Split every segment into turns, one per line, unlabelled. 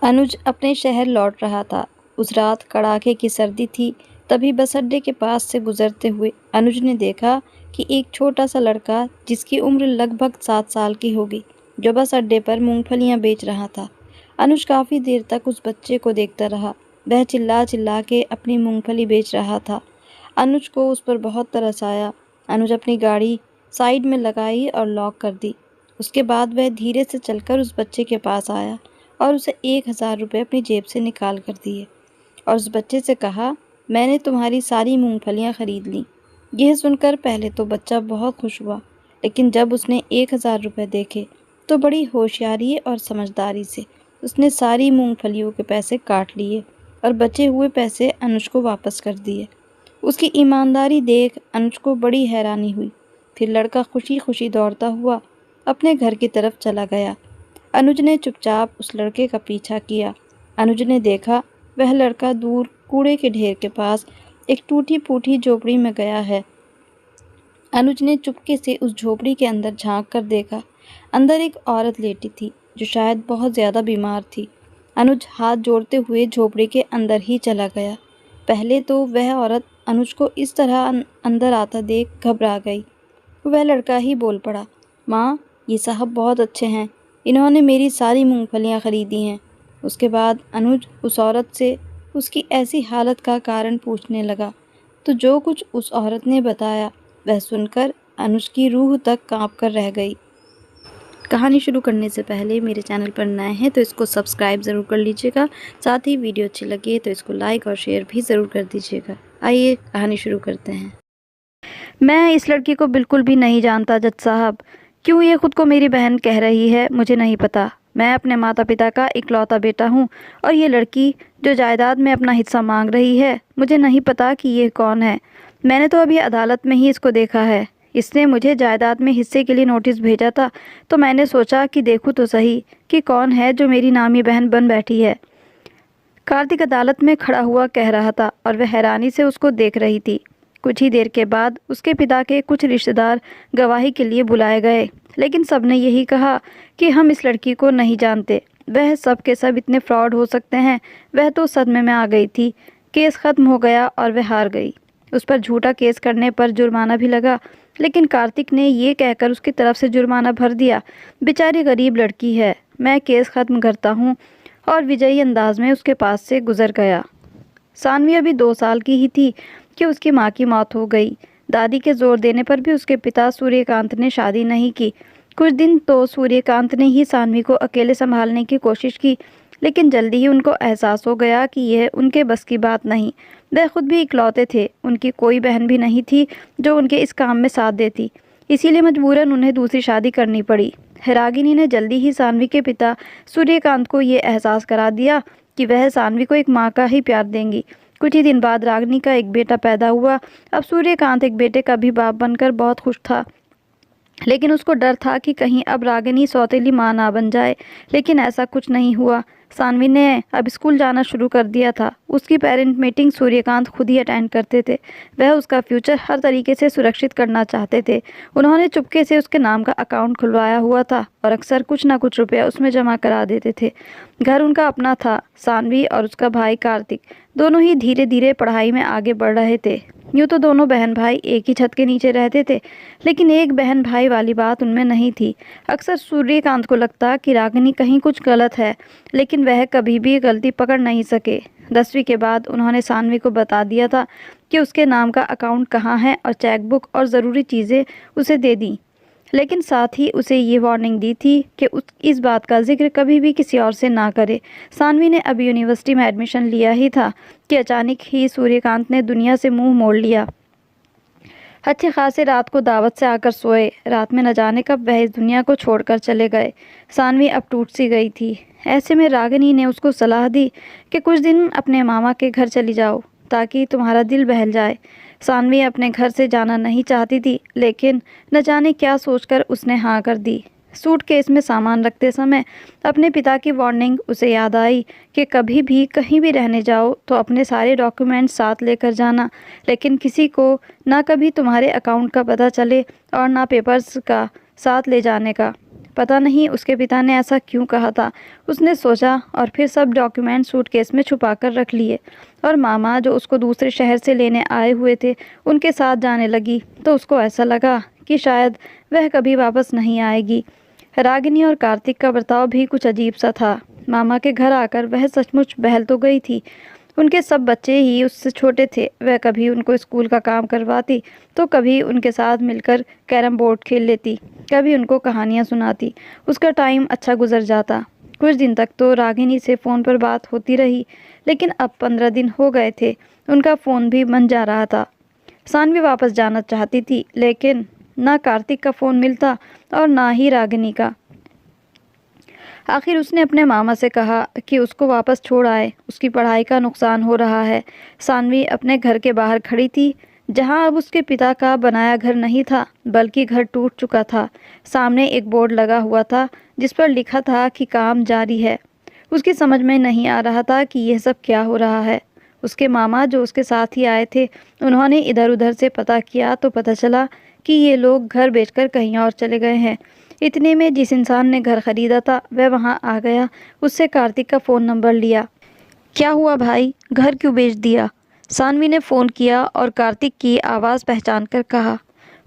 अनुज अपने शहर लौट रहा था। उस रात कड़ाके की सर्दी थी। तभी बस अड्डे के पास से गुजरते हुए अनुज ने देखा कि एक छोटा सा लड़का, जिसकी उम्र लगभग 7 साल की होगी, जो बस अड्डे पर मूंगफलियां बेच रहा था। अनुज काफ़ी देर तक उस बच्चे को देखता रहा। वह चिल्ला चिल्ला के अपनी मूंगफली बेच रहा था। अनुज को उस पर बहुत तरस आया। अनुज अपनी गाड़ी साइड में लगाई और लॉक कर दी। उसके बाद वह धीरे से चलकर उस बच्चे के पास आया और उसे 1,000 रुपये अपनी जेब से निकाल कर दिए और उस बच्चे से कहा, मैंने तुम्हारी सारी मूंगफलियां खरीद लीं। यह सुनकर पहले तो बच्चा बहुत खुश हुआ, लेकिन जब उसने 1,000 रुपये देखे तो बड़ी होशियारी और समझदारी से उसने सारी मूंगफलियों के पैसे काट लिए और बचे हुए पैसे अनुज को वापस कर दिए। उसकी ईमानदारी देख अनुज को बड़ी हैरानी हुई। फिर लड़का खुशी खुशी दौड़ता हुआ अपने घर की तरफ चला गया। अनुज ने चुपचाप उस लड़के का पीछा किया। अनुज ने देखा वह लड़का दूर कूड़े के ढेर के पास एक टूटी फूटी झोपड़ी में गया है। अनुज ने चुपके से उस झोपड़ी के अंदर झांक कर देखा। अंदर एक औरत लेटी थी, जो शायद बहुत ज़्यादा बीमार थी। अनुज हाथ जोड़ते हुए झोपड़ी के अंदर ही चला गया। पहले तो वह औरत अनुज को इस तरह अंदर आता देख घबरा गई। वह लड़का ही बोल पड़ा, माँ, ये साहब बहुत अच्छे हैं, इन्होंने मेरी सारी मूंगफलियाँ खरीदी हैं। उसके बाद अनुज उस औरत से उसकी ऐसी हालत का कारण पूछने लगा। तो जो कुछ उस औरत ने बताया वह सुनकर अनुज की रूह तक कांप कर रह गई। कहानी शुरू करने से पहले मेरे चैनल पर नए हैं तो इसको सब्सक्राइब ज़रूर कर लीजिएगा। साथ ही वीडियो अच्छी लगे तो इसको लाइक और शेयर भी ज़रूर कर दीजिएगा। आइए कहानी शुरू करते हैं। मैं इस लड़की को बिल्कुल भी नहीं जानता जज साहब। क्यों ये खुद को मेरी बहन कह रही है मुझे नहीं पता। मैं अपने माता पिता का इकलौता बेटा हूँ और ये लड़की जो जायदाद में अपना हिस्सा मांग रही है, मुझे नहीं पता कि ये कौन है। मैंने तो अभी अदालत में ही इसको देखा है। इसने मुझे जायदाद में हिस्से के लिए नोटिस भेजा था, तो मैंने सोचा कि देखूँ तो सही कि कौन है जो मेरी नामी बहन बन बैठी है। कार्तिक अदालत में खड़ा हुआ कह रहा था और वह हैरानी से उसको देख रही थी। कुछ ही देर के बाद उसके पिता के कुछ रिश्तेदार गवाही के लिए बुलाए गए, लेकिन सबने यही कहा कि हम इस लड़की को नहीं जानते, वह सब के सब इतने फ्रॉड हो सकते हैं। वह तो सदमे में आ गई थी। केस ख़त्म हो गया और वह हार गई। उस पर झूठा केस करने पर जुर्माना भी लगा, लेकिन कार्तिक ने ये कहकर उसकी तरफ से जुर्माना भर दिया। बेचारी गरीब लड़की है। मैं केस ख़त्म करता हूँ और विजयी अंदाज में उसके पास से गुजर गया। सानवी अभी 2 साल की ही थी कि उसकी माँ की मौत हो गई। दादी के जोर देने पर भी उसके पिता सूर्यकांत ने शादी नहीं की। कुछ दिन तो सूर्यकांत ने ही सानवी को अकेले संभालने की कोशिश की, लेकिन जल्दी ही उनको एहसास हो गया कि यह उनके बस की बात नहीं। वह खुद भी इकलौते थे, उनकी कोई बहन भी नहीं थी जो उनके इस काम में साथ देती। इसीलिए मजबूरन उन्हें दूसरी शादी करनी पड़ी। रागिनी ने जल्दी ही सानवी के पिता सूर्यकांत को ये एहसास करा दिया कि वह सानवी को एक माँ का ही प्यार देंगी। कुछ ही दिन बाद रागिनी का एक बेटा पैदा हुआ। अब सूर्यकांत एक बेटे का भी बाप बनकर बहुत खुश था, लेकिन उसको डर था कि कहीं अब रागिनी सौतेली माँ ना बन जाए। लेकिन ऐसा कुछ नहीं हुआ। सानवी ने अब स्कूल जाना शुरू कर दिया था। उसकी पेरेंट मीटिंग सूर्यकांत खुद ही अटेंड करते थे। वह उसका फ्यूचर हर तरीके से सुरक्षित करना चाहते थे। उन्होंने चुपके से उसके नाम का अकाउंट खुलवाया हुआ था और अक्सर कुछ ना कुछ रुपया उसमें जमा करा देते थे। घर उनका अपना था। सानवी और उसका भाई कार्तिक दोनों ही धीरे धीरे पढ़ाई में आगे बढ़ रहे थे। यूँ तो दोनों बहन भाई एक ही छत के नीचे रहते थे, लेकिन एक बहन भाई वाली बात उनमें नहीं थी। अक्सर सूर्यकांत को लगता कि रागिनी कहीं कुछ गलत है, लेकिन वह कभी भी गलती पकड़ नहीं सके। 10वीं के बाद उन्होंने सानवी को बता दिया था कि उसके नाम का अकाउंट कहाँ है और चेकबुक और ज़रूरी चीज़ें उसे दे दी, लेकिन साथ ही उसे ये वार्निंग दी थी कि इस बात का जिक्र कभी भी किसी और से ना करे। सानवी ने अभी यूनिवर्सिटी में एडमिशन लिया ही था कि अचानक ही सूर्यकांत ने दुनिया से मुंह मोड़ लिया। अच्छे खासे रात को दावत से आकर सोए। रात में न जाने कब वह इस दुनिया को छोड़कर चले गए। सानवी अब टूट सी गई थी। ऐसे में रागिनी ने उसको सलाह दी कि कुछ दिन अपने मामा के घर चली जाओ ताकि तुम्हारा दिल बहल जाए। सानवी अपने घर से जाना नहीं चाहती थी, लेकिन न जाने क्या सोचकर उसने हाँ कर दी। सूटकेस में सामान रखते समय अपने पिता की वार्निंग उसे याद आई कि कभी भी कहीं भी रहने जाओ तो अपने सारे डॉक्यूमेंट्स साथ लेकर जाना, लेकिन किसी को ना कभी तुम्हारे अकाउंट का पता चले और ना पेपर्स का साथ ले जाने का। पता नहीं उसके पिता ने ऐसा क्यों कहा था। उसने सोचा और फिर सब डॉक्यूमेंट सूटकेस में छुपा कर रख लिए और मामा जो उसको दूसरे शहर से लेने आए हुए थे उनके साथ जाने लगी तो उसको ऐसा लगा कि शायद वह कभी वापस नहीं आएगी। रागिनी और कार्तिक का बर्ताव भी कुछ अजीब सा था। मामा के घर आकर वह सचमुच बहल तो गई थी। उनके सब बच्चे ही उससे छोटे थे। वह कभी उनको स्कूल का काम करवाती तो कभी उनके साथ मिलकर कैरम बोर्ड खेल लेती, कभी उनको कहानियाँ सुनाती। उसका टाइम अच्छा गुजर जाता। कुछ दिन तक तो रागिनी से फ़ोन पर बात होती रही, लेकिन अब 15 दिन हो गए थे, उनका फ़ोन भी मन जा रहा था। सानवी वापस जाना चाहती थी, लेकिन ना कार्तिक का फ़ोन मिलता और ना ही रागिनी का। आखिर उसने अपने मामा से कहा कि उसको वापस छोड़ आए, उसकी पढ़ाई का नुकसान हो रहा है। सानवी अपने घर के बाहर खड़ी थी, जहां अब उसके पिता का बनाया घर नहीं था, बल्कि घर टूट चुका था। सामने एक बोर्ड लगा हुआ था जिस पर लिखा था कि काम जारी है। उसकी समझ में नहीं आ रहा था कि यह सब क्या हो रहा है। उसके मामा जो उसके साथ ही आए थे, उन्होंने इधर उधर से पता किया तो पता चला कि ये लोग घर बेचकर कहीं और चले गए हैं। इतने में जिस इंसान ने घर खरीदा था वह वहाँ आ गया। उससे कार्तिक का फ़ोन नंबर लिया। क्या हुआ भाई, घर क्यों बेच दिया? सानवी ने फ़ोन किया और कार्तिक की आवाज़ पहचान कर कहा,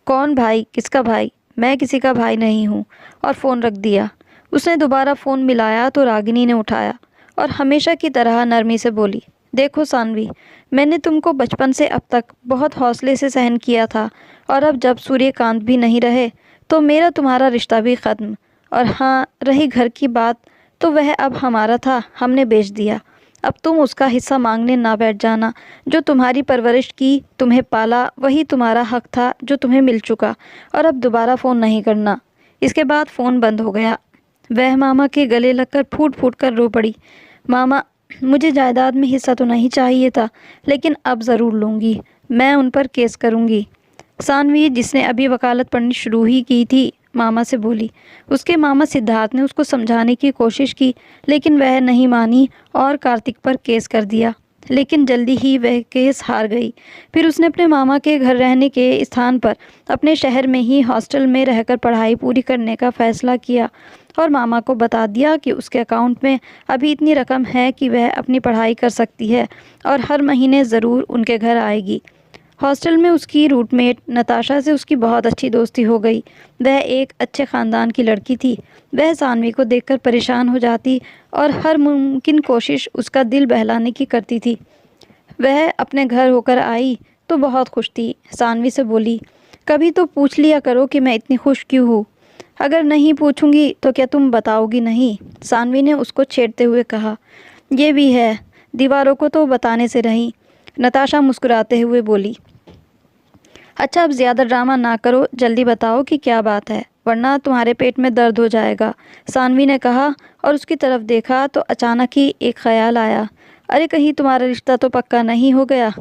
कौन भाई, किसका भाई? मैं किसी का भाई नहीं हूँ, और फ़ोन रख दिया। उसने दोबारा फ़ोन मिलाया तो रागिनी ने उठाया और हमेशा की तरह नरमी से बोली, देखो सानवी, मैंने तुमको बचपन से अब तक बहुत हौसले से सहन किया था, और अब जब सूर्यकांत भी नहीं रहे तो मेरा तुम्हारा रिश्ता भी ख़त्म। और हाँ, रही घर की बात, तो वह अब हमारा था, हमने बेच दिया। अब तुम उसका हिस्सा मांगने ना बैठ जाना। जो तुम्हारी परवरिश की, तुम्हें पाला, वही तुम्हारा हक था जो तुम्हें मिल चुका। और अब दोबारा फ़ोन नहीं करना। इसके बाद फ़ोन बंद हो गया। वह मामा के गले लगकर फूट फूट कर रो पड़ी। मामा, मुझे जायदाद में हिस्सा तो नहीं चाहिए था, लेकिन अब ज़रूर लूँगी। मैं उन पर केस करूँगी। सानवी, जिसने अभी वकालत पढ़नी शुरू ही की थी, मामा से बोली। उसके मामा सिद्धार्थ ने उसको समझाने की कोशिश की, लेकिन वह नहीं मानी और कार्तिक पर केस कर दिया। लेकिन जल्दी ही वह केस हार गई। फिर उसने अपने मामा के घर रहने के स्थान पर अपने शहर में ही हॉस्टल में रहकर पढ़ाई पूरी करने का फ़ैसला किया और मामा को बता दिया कि उसके अकाउंट में अभी इतनी रकम है कि वह अपनी पढ़ाई कर सकती है और हर महीने ज़रूर उनके घर आएगी। हॉस्टल में उसकी रूटमेट नताशा से उसकी बहुत अच्छी दोस्ती हो गई। वह एक अच्छे ख़ानदान की लड़की थी। वह सानवी को देखकर परेशान हो जाती और हर मुमकिन कोशिश उसका दिल बहलाने की करती थी। वह अपने घर होकर आई तो बहुत खुश थी। सानवी से बोली, कभी तो पूछ लिया करो कि मैं इतनी खुश क्यों हूँ। अगर नहीं पूछूंगी तो क्या तुम बताओगी नहीं? सानवी ने उसको छेड़ते हुए कहा। ये भी है, दीवारों को तो बताने से रही। नताशा मुस्कुराते हुए बोली। अच्छा, अब ज़्यादा ड्रामा ना करो, जल्दी बताओ कि क्या बात है, वरना तुम्हारे पेट में दर्द हो जाएगा। सानवी ने कहा और उसकी तरफ देखा तो अचानक ही एक ख्याल आया। अरे, कहीं तुम्हारा रिश्ता तो पक्का नहीं हो गया?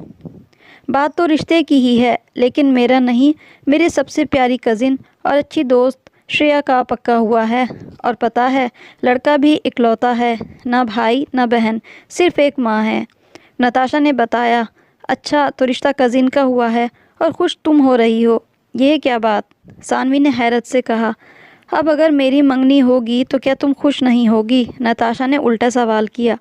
बात तो रिश्ते की ही है, लेकिन मेरा नहीं, मेरे सबसे प्यारी कज़िन और अच्छी दोस्त श्रेया का पक्का हुआ है। और पता है, लड़का भी इकलौता है, ना भाई ना बहन, सिर्फ एक माँ है। नताशा ने बताया। अच्छा, तो रिश्ता कज़िन का हुआ है और खुश तुम हो रही हो, ये क्या बात? सानवी ने हैरत से कहा। अब अगर मेरी मंगनी होगी तो क्या तुम खुश नहीं होगी? नताशा ने उल्टा सवाल किया।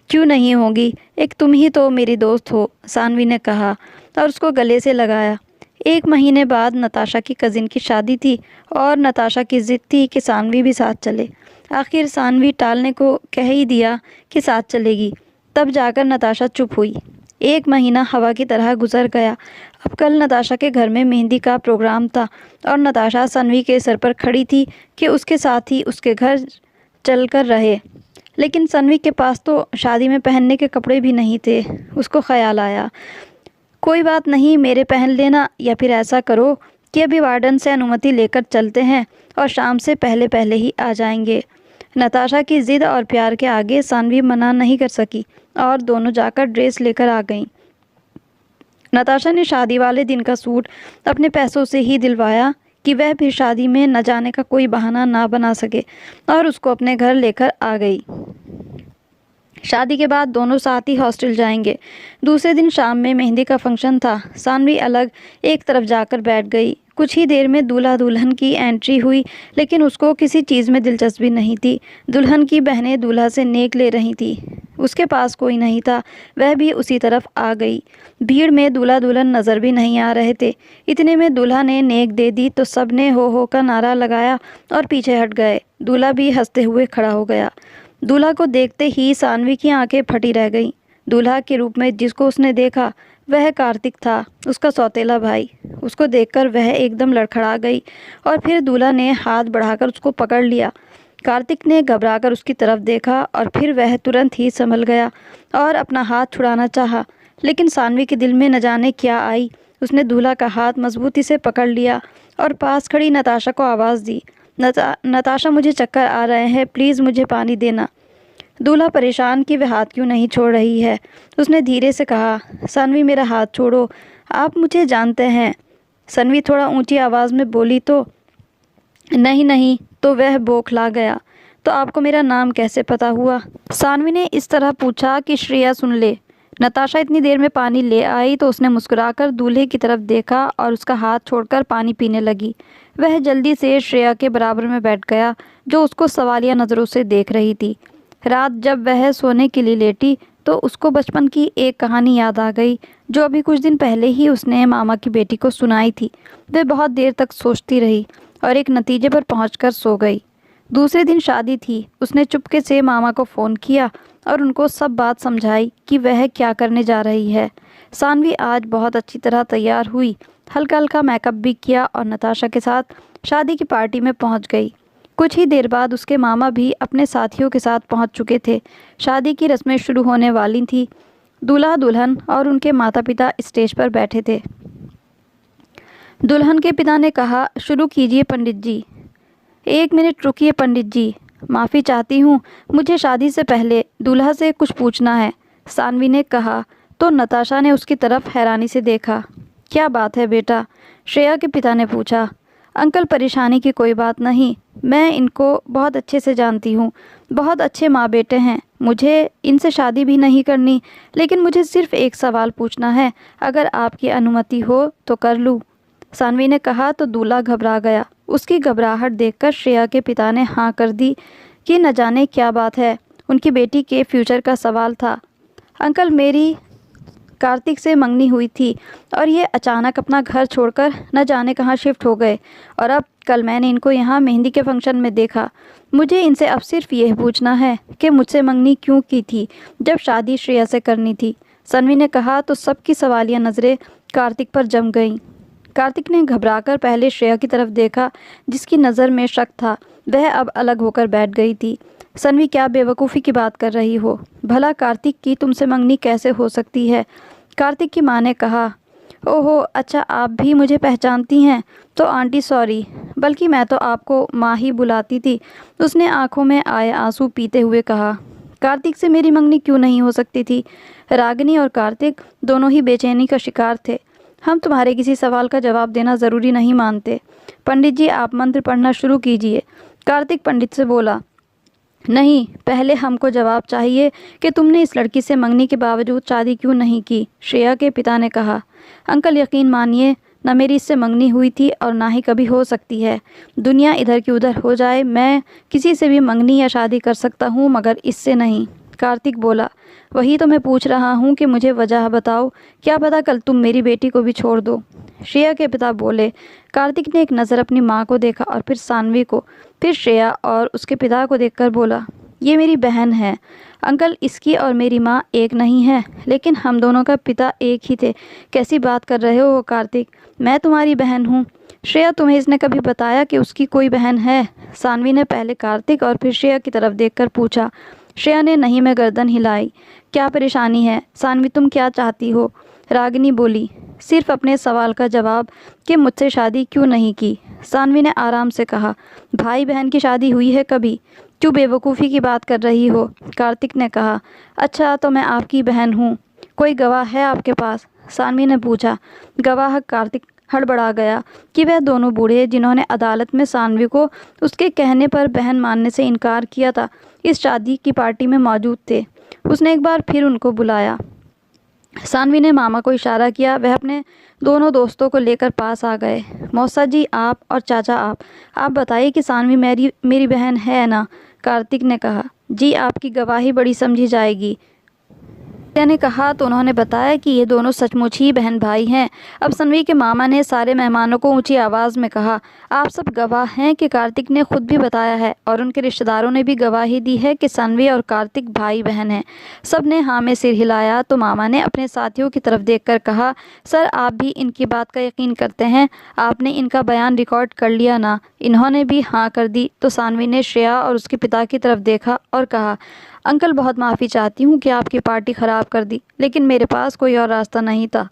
क्यों नहीं होगी, एक तुम ही तो मेरी दोस्त हो, सानवी ने कहा और उसको गले से लगाया। 1 महीने बाद नताशा की कज़िन की शादी थी और नताशा की ज़िद थी कि सानवी भी साथ चले। आखिर सानवी टालने को कह ही दिया कि साथ चलेगी, तब जाकर नताशा चुप हुई। 1 महीना हवा की तरह गुजर गया। अब कल नताशा के घर में मेहंदी का प्रोग्राम था और नताशा सानवी के सर पर खड़ी थी कि उसके साथ ही उसके घर चलकर रहे। लेकिन सानवी के पास तो शादी में पहनने के कपड़े भी नहीं थे। उसको ख्याल आया, कोई बात नहीं, मेरे पहन लेना, या फिर ऐसा करो कि अभी वार्डन से अनुमति लेकर चलते हैं और शाम से पहले पहले ही आ जाएंगे। नताशा की ज़िद और प्यार के आगे सानवी मना नहीं कर सकी और दोनों जाकर ड्रेस लेकर आ गईं। नताशा ने शादी वाले दिन का सूट अपने पैसों से ही दिलवाया कि वह फिर शादी में न जाने का कोई बहाना ना बना सके, और उसको अपने घर लेकर आ गई। शादी के बाद दोनों साथ ही हॉस्टल जाएंगे। दूसरे दिन शाम में मेहंदी का फंक्शन था। सानवी अलग एक तरफ जाकर बैठ गई। कुछ ही देर में दूल्हा दुल्हन की एंट्री हुई, लेकिन उसको किसी चीज़ में दिलचस्पी नहीं थी। दुल्हन की बहनें दूल्हा से नेक ले रही थी। उसके पास कोई नहीं था, वह भी उसी तरफ आ गई। भीड़ में दूल्हा दुल्हन नज़र भी नहीं आ रहे थे। इतने में दूल्हा ने नेक दे दी तो सब ने हो का नारा लगाया और पीछे हट गए। दूल्हा भी हंसते हुए खड़ा हो गया। दूल्हा को देखते ही सानवी की आंखें फटी रह गईं। दूल्हा के रूप में जिसको उसने देखा वह कार्तिक था, उसका सौतेला भाई। उसको देखकर वह एकदम लड़खड़ा गई और फिर दूल्हा ने हाथ बढ़ाकर उसको पकड़ लिया। कार्तिक ने घबराकर उसकी तरफ देखा और फिर वह तुरंत ही संभल गया और अपना हाथ छुड़ाना चाहा, लेकिन सानवी के दिल में न जाने क्या आई। उसने दूल्हा का हाथ मजबूती से पकड़ लिया और पास खड़ी नताशा को आवाज़ दी, नताशा मुझे चक्कर आ रहे हैं, प्लीज़ मुझे पानी देना। दूल्हा परेशान कि वह हाथ क्यों नहीं छोड़ रही है। उसने धीरे से कहा, सानवी मेरा हाथ छोड़ो, आप मुझे जानते हैं। सानवी थोड़ा ऊंची आवाज़ में बोली तो नहीं नहीं, तो वह बौखला गया। तो आपको मेरा नाम कैसे पता हुआ? सानवी ने इस तरह पूछा कि श्रेया सुन ले। नताशा इतनी देर में पानी ले आई तो उसने मुस्कुराकर दूल्हे की तरफ देखा और उसका हाथ छोड़कर पानी पीने लगी। वह जल्दी से श्रेया के बराबर में बैठ गया, जो उसको सवालिया नज़रों से देख रही थी। रात जब वह सोने के लिए लेटी तो उसको बचपन की एक कहानी याद आ गई, जो अभी कुछ दिन पहले ही उसने मामा की बेटी को सुनाई थी। वह बहुत देर तक सोचती रही और एक नतीजे पर पहुंचकर सो गई। दूसरे दिन शादी थी। उसने चुपके से मामा को फ़ोन किया और उनको सब बात समझाई कि वह क्या करने जा रही है। सानवी आज बहुत अच्छी तरह तैयार हुई, हल्का हल्का मेकअप भी किया और नताशा के साथ शादी की पार्टी में पहुंच गई। कुछ ही देर बाद उसके मामा भी अपने साथियों के साथ पहुंच चुके थे। शादी की रस्में शुरू होने वाली थी। दूल्हा दुल्हन और उनके माता पिता स्टेज पर बैठे थे। दुल्हन के पिता ने कहा, शुरू कीजिए पंडित जी। एक मिनट रुकिए पंडित जी, माफ़ी चाहती हूँ, मुझे शादी से पहले दूल्हा से कुछ पूछना है, सानवी ने कहा। तो नताशा ने उसकी तरफ हैरानी से देखा। क्या बात है बेटा? श्रेया के पिता ने पूछा। अंकल परेशानी की कोई बात नहीं, मैं इनको बहुत अच्छे से जानती हूँ, बहुत अच्छे माँ बेटे हैं। मुझे इनसे शादी भी नहीं करनी, लेकिन मुझे सिर्फ एक सवाल पूछना है, अगर आपकी अनुमति हो तो कर लूँ, सानवी ने कहा। तो दूल्हा घबरा गया। उसकी घबराहट देखकर श्रेया के पिता ने हाँ कर दी कि न जाने क्या बात है। उनकी बेटी के फ्यूचर का सवाल था। अंकल मेरी कार्तिक से मंगनी हुई थी और ये अचानक अपना घर छोड़कर न जाने कहाँ शिफ्ट हो गए, और अब कल मैंने इनको यहाँ मेहंदी के फंक्शन में देखा। मुझे इनसे अब सिर्फ यह पूछना है कि मुझसे मंगनी क्यों की थी जब शादी श्रेया से करनी थी, सानवी ने कहा। तो सबकी सवालिया नज़रें कार्तिक पर जम गईं। कार्तिक ने घबराकर पहले श्रेया की तरफ देखा, जिसकी नज़र में शक था। वह अब अलग होकर बैठ गई थी। सानवी क्या बेवकूफ़ी की बात कर रही हो? भला कार्तिक की तुमसे मंगनी कैसे हो सकती है? कार्तिक की माँ ने कहा। ओहो अच्छा, आप भी मुझे पहचानती हैं? तो आंटी सॉरी, बल्कि मैं तो आपको माँ ही बुलाती थी, उसने आंखों में आए आंसू पीते हुए कहा। कार्तिक से मेरी मंगनी क्यों नहीं हो सकती थी? रागिनी और कार्तिक दोनों ही बेचैनी का शिकार थे। हम तुम्हारे किसी सवाल का जवाब देना ज़रूरी नहीं मानते। पंडित जी आप मंत्र पढ़ना शुरू कीजिए, कार्तिक पंडित से बोला। नहीं, पहले हमको जवाब चाहिए कि तुमने इस लड़की से मंगनी के बावजूद शादी क्यों नहीं की, श्रेया के पिता ने कहा। अंकल यकीन मानिए, न मेरी इससे मंगनी हुई थी और ना ही कभी हो सकती है। दुनिया इधर की उधर हो जाए, मैं किसी से भी मंगनी या शादी कर सकता हूँ, मगर इससे नहीं, कार्तिक बोला। वही तो मैं पूछ रहा हूँ कि मुझे वजह बताओ, क्या पता कल तुम मेरी बेटी को भी छोड़ दो, श्रेया के पिता बोले। कार्तिक ने एक नज़र अपनी माँ को देखा और फिर सानवी को, फिर श्रेया और उसके पिता को देखकर बोला, ये मेरी बहन है अंकल, इसकी और मेरी माँ एक नहीं है, लेकिन हम दोनों का पिता एक ही थे। कैसी बात कर रहे हो कार्तिक, मैं तुम्हारी बहन हूँ। श्रेया तुम्हें इसने कभी बताया कि उसकी कोई बहन है? सानवी ने पहले कार्तिक और फिर श्रेया की तरफ देखकर पूछा। श्रेया ने नहीं में गर्दन हिलाई। क्या परेशानी है सानवी, तुम क्या चाहती हो? रागिनी बोली। सिर्फ अपने सवाल का जवाब कि मुझसे शादी क्यों नहीं की, सानवी ने आराम से कहा। भाई बहन की शादी हुई है कभी? क्यों बेवकूफ़ी की बात कर रही हो, कार्तिक ने कहा। अच्छा तो मैं आपकी बहन हूँ, कोई गवाह है आपके पास, सानवी ने पूछा। गवाह? कार्तिक हड़बड़ा गया कि वह दोनों बूढ़े जिन्होंने अदालत में सानवी को उसके कहने पर बहन मानने से इनकार किया था, इस शादी की पार्टी में मौजूद थे। उसने एक बार फिर उनको बुलाया। सानवी ने मामा को इशारा किया। वह अपने दोनों दोस्तों को लेकर पास आ गए। मौसा जी आप और चाचा आप बताइए कि सानवी मेरी मेरी बहन है ना? कार्तिक ने कहा। जी, आपकी गवाही बड़ी समझी जाएगी, रिया ने कहा। तो उन्होंने बताया कि ये दोनों सचमुच ही बहन भाई हैं। अब सानवी के मामा ने सारे मेहमानों को ऊंची आवाज़ में कहा, आप सब गवाह हैं कि कार्तिक ने खुद भी बताया है और उनके रिश्तेदारों ने भी गवाही दी है कि सानवी और कार्तिक भाई बहन हैं। सब ने हाँ में सिर हिलाया। तो मामा ने अपने साथियों की तरफ देखकर कहा, सर आप भी इनकी बात का यकीन करते हैं? आपने इनका बयान रिकॉर्ड कर लिया ना? इन्होंने भी हाँ कर दी। तो सानवी ने श्रेया और उसके पिता की तरफ देखा और कहा, अंकल बहुत माफ़ी चाहती हूँ कि आपकी पार्टी ख़राब कर दी, लेकिन मेरे पास कोई और रास्ता नहीं था।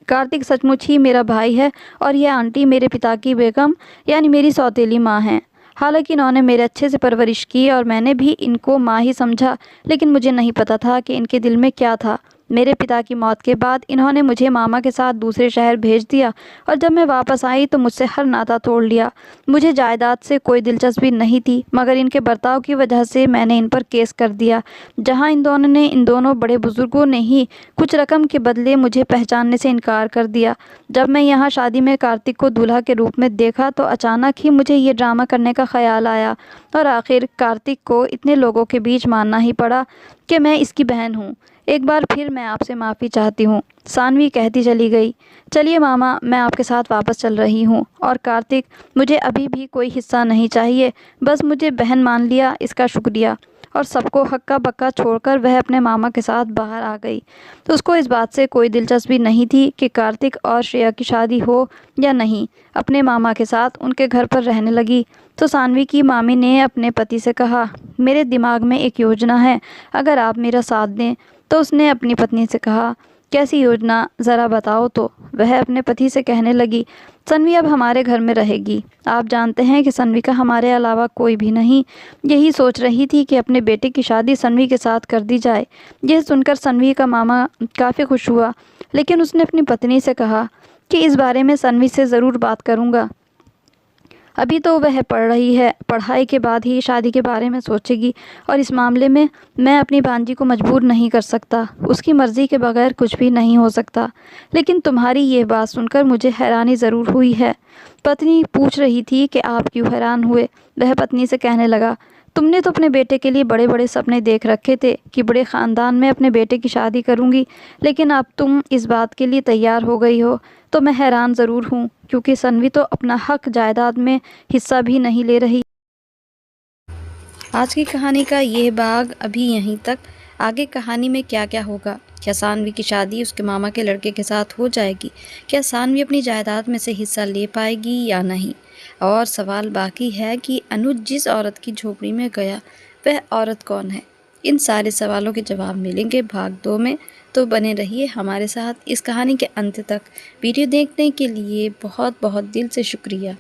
कार्तिक सचमुच ही मेरा भाई है और यह आंटी मेरे पिता की बेगम यानी मेरी सौतेली माँ हैं। हालांकि इन्होंने मेरे अच्छे से परवरिश की और मैंने भी इनको माँ ही समझा, लेकिन मुझे नहीं पता था कि इनके दिल में क्या था। मेरे पिता की मौत के बाद इन्होंने मुझे मामा के साथ दूसरे शहर भेज दिया और जब मैं वापस आई तो मुझसे हर नाता तोड़ लिया। मुझे जायदाद से कोई दिलचस्पी नहीं थी, मगर इनके बर्ताव की वजह से मैंने इन पर केस कर दिया, जहां इन दोनों बड़े बुजुर्गों ने ही कुछ रकम के बदले मुझे पहचानने से इनकार कर दिया। जब मैं यहाँ शादी में कार्तिक को दूल्हा के रूप में देखा तो अचानक ही मुझे ये ड्रामा करने का ख्याल आया और आखिर कार्तिक को इतने लोगों के बीच मानना ही पड़ा कि मैं इसकी बहन हूँ। एक बार फिर मैं आपसे माफ़ी चाहती हूँ। सानवी कहती चली गई, चलिए मामा, मैं आपके साथ वापस चल रही हूँ। और कार्तिक, मुझे अभी भी कोई हिस्सा नहीं चाहिए, बस मुझे बहन मान लिया इसका शुक्रिया। और सबको हक्का बक्का छोड़कर वह अपने मामा के साथ बाहर आ गई। तो उसको इस बात से कोई दिलचस्पी नहीं थी कि कार्तिक और श्रेया की शादी हो या नहीं। अपने मामा के साथ उनके घर पर रहने लगी। तो सानवी की मामी ने अपने पति से कहा, मेरे दिमाग में एक योजना है, अगर आप मेरा साथ दें। तो उसने अपनी पत्नी से कहा, कैसी योजना, ज़रा बताओ तो। वह अपने पति से कहने लगी, सानवी अब हमारे घर में रहेगी। आप जानते हैं कि सानवी का हमारे अलावा कोई भी नहीं। यही सोच रही थी कि अपने बेटे की शादी सानवी के साथ कर दी जाए। यह सुनकर सानवी का मामा काफ़ी खुश हुआ, लेकिन उसने अपनी पत्नी से कहा कि इस बारे में सानवी से ज़रूर बात करूँगा। अभी तो वह पढ़ रही है, पढ़ाई के बाद ही शादी के बारे में सोचेगी और इस मामले में मैं अपनी भांजी को मजबूर नहीं कर सकता। उसकी मर्ज़ी के बगैर कुछ भी नहीं हो सकता। लेकिन तुम्हारी ये बात सुनकर मुझे हैरानी ज़रूर हुई है। पत्नी पूछ रही थी कि आप क्यों हैरान हुए। वह पत्नी से कहने लगा, तुमने तो अपने बेटे के लिए बड़े बड़े सपने देख रखे थे कि बड़े ख़ानदान में अपने बेटे की शादी करूंगी, लेकिन अब तुम इस बात के लिए तैयार हो गई हो तो मैं हैरान ज़रूर हूँ, क्योंकि सानवी तो अपना हक जायदाद में हिस्सा भी नहीं ले रही। आज की कहानी का यह भाग अभी यहीं तक। आगे कहानी में क्या क्या होगा? क्या सानवी की शादी उसके मामा के लड़के के साथ हो जाएगी? क्या सानवी अपनी जायदाद में से हिस्सा ले पाएगी या नहीं? और सवाल बाकी है कि अनुज जिस औरत की झोपड़ी में गया वह औरत कौन है? इन सारे सवालों के जवाब मिलेंगे भाग 2 में। तो बने रहिए हमारे साथ इस कहानी के अंत तक। वीडियो देखने के लिए बहुत बहुत दिल से शुक्रिया।